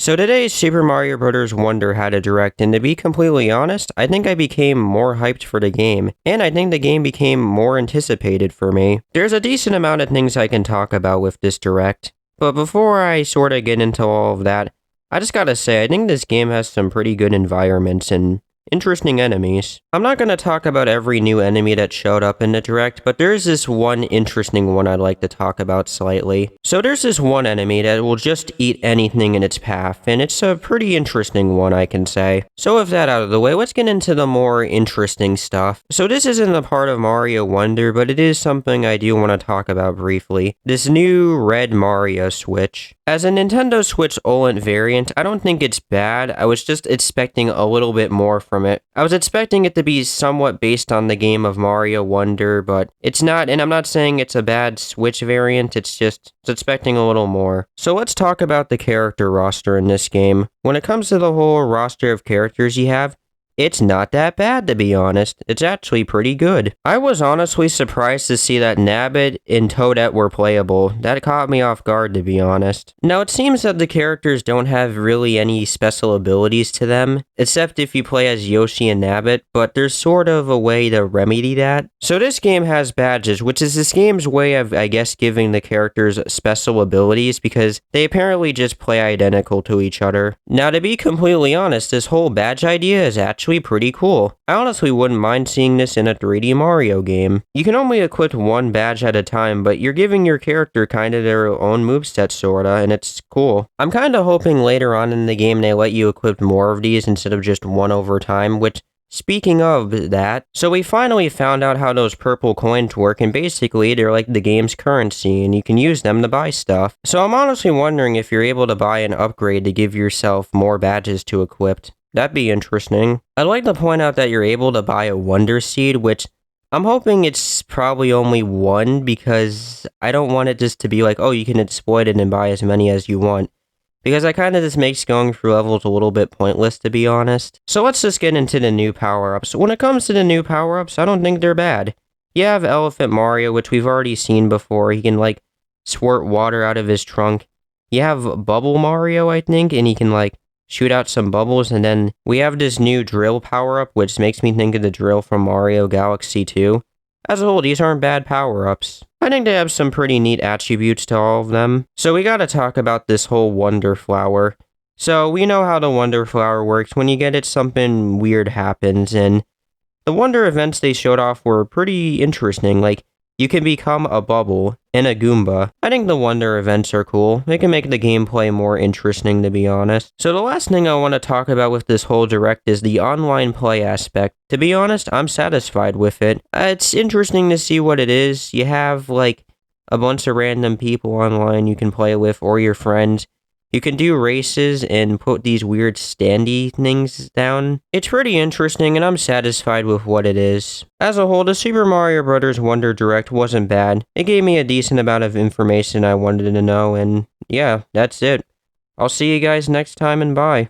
So today's Super Mario Bros. Wonder had a direct, and to be completely honest, I think I became more hyped for the game, and I think the game became more anticipated for me. There's a decent amount of things I can talk about with this direct, but before I sorta get into all of that, I just gotta say, I think this game has some pretty good environments and interesting enemies. I'm not gonna talk about every new enemy that showed up in the direct, but there's this one interesting one I'd like to talk about slightly. So there's this one enemy that will just eat anything in its path, and it's a pretty interesting one, I can say. So with that out of the way, let's get into the more interesting stuff. So this isn't a part of Mario Wonder, but it is something I do want to talk about briefly. This new red Mario Switch. As a Nintendo Switch OLED variant, I don't think it's bad. I was just expecting a little bit more from it. I was expecting it to be somewhat based on the game of Mario Wonder, but it's not, and I'm not saying it's a bad Switch variant, it's expecting a little more. So let's talk about the character roster in this game. When it comes to the whole roster of characters you have, it's not that bad, to be honest. It's actually pretty good. I was honestly surprised to see that Nabbit and Toadette were playable. That caught me off guard, to be honest. Now, it seems that the characters don't have really any special abilities to them, except if you play as Yoshi and Nabbit, but there's sort of a way to remedy that. So this game has badges, which is this game's way of, I guess, giving the characters special abilities, because they apparently just play identical to each other. Now, to be completely honest, this whole badge idea is actually pretty cool. I honestly wouldn't mind seeing this in a 3D Mario game. You can only equip one badge at a time, but you're giving your character kind of their own moveset sorta, and it's cool. I'm kind of hoping later on in the game they let you equip more of these instead of just one over time, which, speaking of that, so we finally found out how those purple coins work, and basically they're like the game's currency, and you can use them to buy stuff. So I'm honestly wondering if you're able to buy an upgrade to give yourself more badges to equip. That'd be interesting. I'd like to point out that you're able to buy a Wonder Seed, which I'm hoping it's probably only one, because I don't want it just to be like, oh, you can exploit it and buy as many as you want. Because that kind of just makes going through levels a little bit pointless, to be honest. So let's just get into the new power-ups. When it comes to the new power-ups, I don't think they're bad. You have Elephant Mario, which we've already seen before. He can, like, squirt water out of his trunk. You have Bubble Mario, I think, and he can, like, shoot out some bubbles, and then we have this new drill power-up, which makes me think of the drill from Mario Galaxy 2. As a whole, these aren't bad power-ups. I think they have some pretty neat attributes to all of them. So we gotta talk about this whole Wonder Flower. So we know how the Wonder Flower works. When you get it, something weird happens, and the Wonder events they showed off were pretty interesting. Like, you can become a bubble and a Goomba. I think the Wonder events are cool. They can make the gameplay more interesting, to be honest. So the last thing I want to talk about with this whole direct is the online play aspect. To be honest, I'm satisfied with it. It's interesting to see what it is. You have, like, a bunch of random people online you can play with, or your friends. You can do races and put these weird standy things down. It's pretty interesting, and I'm satisfied with what it is. As a whole, the Super Mario Bros. Wonder Direct wasn't bad. It gave me a decent amount of information I wanted to know, and yeah, that's it. I'll see you guys next time, and bye.